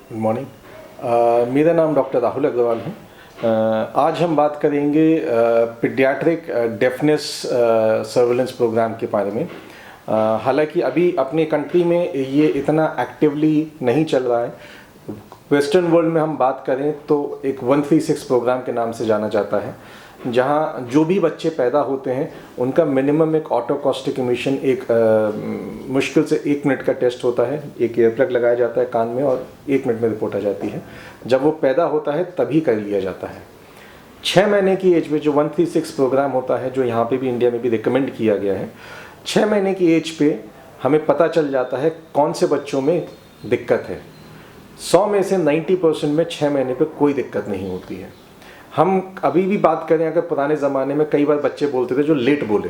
Good morning. मेरा नाम doctor Rahul Agarwal है। आज हम बात करेंगे पीडियाट्रिक डेफनेस सर्वेलेंस प्रोग्राम के बारे में। हालांकि अभी अपने कंट्री में ये इतना एक्टिवली नहीं चल रहा है। वेस्टर्न वर्ल्ड में हम बात करें तो एक 136 प्रोग्राम के नाम से जाना जाता है, जहाँ जो भी बच्चे पैदा होते हैं उनका मिनिमम एक ऑटोकॉस्टिक इमिशन, एक मुश्किल से 1 मिनट का टेस्ट होता है। एक ईयर प्लग लगाया जाता है कान में और 1 मिनट में रिपोर्ट आ जाती है। जब वो पैदा होता है तभी कर लिया जाता है। 6 महीने की एज में जो 136 प्रोग्राम होता है, जो यहाँ पे भी इंडिया में भी रिकमेंड किया गया है, 6 महीने की एज पे हमें पता चल जाता है कौन से बच्चों में दिक्कत है। 100 में से 90% में 6 महीने पे कोई दिक्कत नहीं होती है। हम अभी भी बात करें, अगर पुराने ज़माने में कई बार बच्चे बोलते थे जो लेट बोले,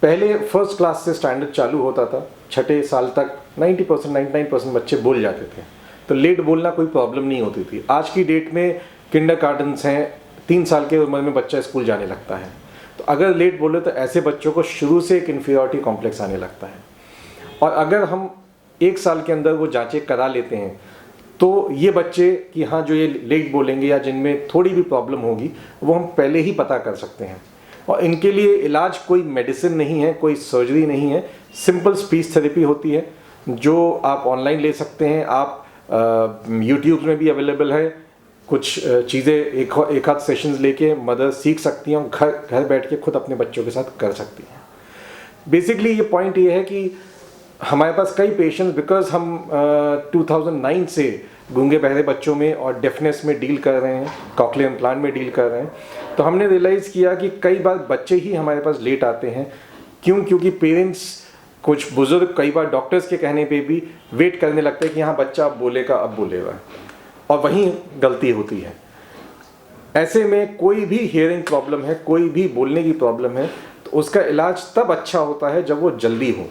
पहले फर्स्ट क्लास से स्टैंडर्ड चालू होता था, 6ठे साल तक 90% 99% बच्चे बोल जाते थे, तो लेट बोलना कोई प्रॉब्लम नहीं होती थी। आज की डेट में किंडरगार्टन्स हैं, 3 साल की उम्र में बच्चा स्कूल जाने लगता है, तो अगर लेट बोले तो ऐसे बच्चों को शुरू से एक इन्फीरियरिटी कॉम्प्लेक्स आने लगता है। और अगर हम 1 साल के अंदर वो जांचें करा लेते हैं तो ये बच्चे कि हाँ जो ये लेट बोलेंगे या जिनमें थोड़ी भी प्रॉब्लम होगी वो हम पहले ही पता कर सकते हैं। और इनके लिए इलाज कोई मेडिसिन नहीं है, कोई सर्जरी नहीं है, सिंपल स्पीच थेरेपी होती है जो आप ऑनलाइन ले सकते हैं। आप यूट्यूब में भी अवेलेबल है। कुछ चीज़ें एक आध सेशंस लेके मदर सीख सकती हैं और घर बैठ के खुद अपने बच्चों के साथ कर सकती हैं। बेसिकली ये पॉइंट ये है कि हमारे पास कई पेशेंट्स, बिकॉज हम 2009 से गूंगे बहरे बच्चों में और डेफनेस में डील कर रहे हैं, कॉकलियर इम्प्लांट में डील कर रहे हैं, तो हमने रियलाइज़ किया कि कई बार बच्चे ही हमारे पास लेट आते हैं। क्योंकि पेरेंट्स, कुछ बुजुर्ग कई बार डॉक्टर्स के कहने पे भी वेट करने लगते हैं कि हाँ बच्चा अब बोलेगा, और वहीं गलती होती है। ऐसे में कोई भी हियरिंग प्रॉब्लम है, कोई भी बोलने की प्रॉब्लम है, तो उसका इलाज तब अच्छा होता है जब वो जल्दी हो।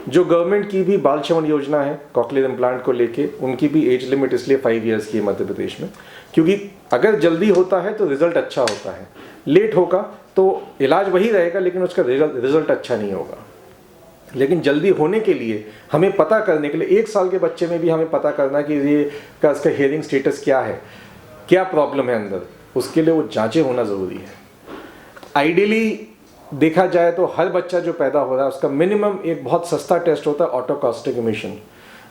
जो गवर्नमेंट की भी बाल श्रवण योजना है कॉकलियर इम्प्लांट को लेके, उनकी भी एज लिमिट इसलिए 5 इयर्स की है मध्य प्रदेश में, क्योंकि अगर जल्दी होता है तो रिजल्ट अच्छा होता है, लेट होगा तो इलाज वही रहेगा लेकिन उसका रिजल्ट अच्छा नहीं होगा। लेकिन जल्दी होने के लिए हमें पता करने के लिए 1 साल के बच्चे में भी हमें पता करना कि ये इसका हियरिंग स्टेटस क्या है, क्या प्रॉब्लम है अंदर, उसके लिए वो जांचें होना ज़रूरी है। आइडियली देखा जाए तो हर बच्चा जो पैदा हो रहा है उसका मिनिमम एक बहुत सस्ता टेस्ट होता है ऑटोकॉस्टिक इमिशन,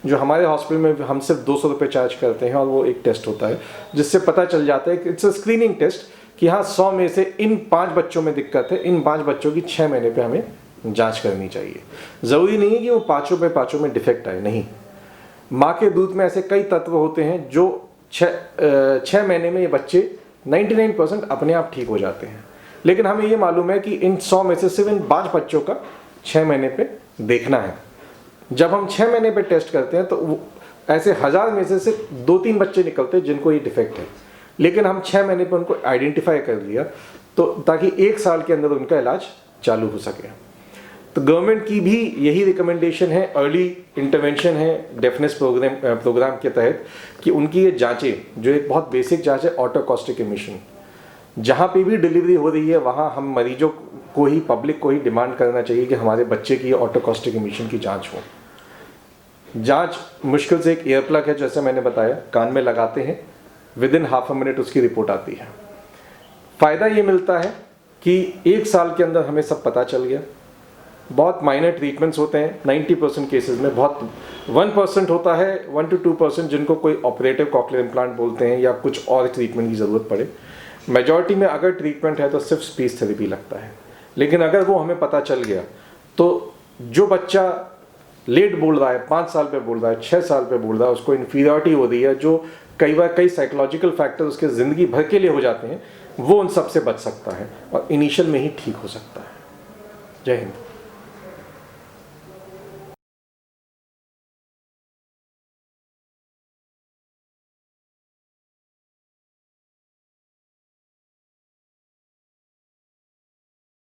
जो हमारे हॉस्पिटल में हम सिर्फ 200 रुपये चार्ज करते हैं, और वो एक टेस्ट होता है जिससे पता चल जाता है कि इट्स अ स्क्रीनिंग टेस्ट कि हाँ 100 में से इन 5 बच्चों में दिक्कत है, इन 5 बच्चों की 6 महीने पे हमें जांच करनी चाहिए। ज़रूरी नहीं है कि वो पाँचों में डिफेक्ट आए, नहीं। माँ के दूध में ऐसे कई तत्व होते हैं जो 6 महीने में ये बच्चे 99% अपने आप ठीक हो जाते हैं। लेकिन हमें ये मालूम है कि इन 100 में से सिर्फ इन 5 बच्चों का 6 महीने पे देखना है। जब हम 6 महीने पे टेस्ट करते हैं तो ऐसे 1000 में से सिर्फ 2-3 बच्चे निकलते हैं जिनको ये डिफेक्ट है, लेकिन हम 6 महीने पे उनको आइडेंटिफाई कर लिया तो ताकि 1 साल के अंदर उनका इलाज चालू हो सके। तो गवर्नमेंट की भी यही रिकमेंडेशन है, अर्ली इंटरवेंशन है डेफनेस प्रोग्राम के तहत, कि उनकी ये जाँचें, जो एक बहुत बेसिक जाँच है ऑटोकॉस्टिक इमिशन, जहाँ पे भी डिलीवरी हो रही है वहाँ हम मरीजों को ही, पब्लिक को ही डिमांड करना चाहिए कि हमारे बच्चे की ऑटोकॉस्टिक इमिशन की जांच हो। जांच मुश्किल से एक ईयर प्लग है, जैसे मैंने बताया, कान में लगाते हैं, विदिन ½ मिनट उसकी रिपोर्ट आती है। फ़ायदा ये मिलता है कि 1 साल के अंदर हमें सब पता चल गया। बहुत माइनर ट्रीटमेंट्स होते हैं 90% केसेस में, बहुत 1% होता है, 1 to 2% जिनको कोई ऑपरेटिव कॉकलियर इम्प्लांट बोलते हैं या कुछ और ट्रीटमेंट की ज़रूरत पड़े। मेजॉरिटी में अगर ट्रीटमेंट है तो सिर्फ स्पीच थेरेपी लगता है। लेकिन अगर वो हमें पता चल गया तो जो बच्चा लेट बोल रहा है, 5 साल पे बोल रहा है, 6 साल पे बोल रहा है, उसको इन्फीरियरिटी हो रही है, जो कई बार कई साइकोलॉजिकल फैक्टर उसके ज़िंदगी भर के लिए हो जाते हैं, वो उन सब से बच सकता है और इनिशियल में ही ठीक हो सकता है। जय हिंद।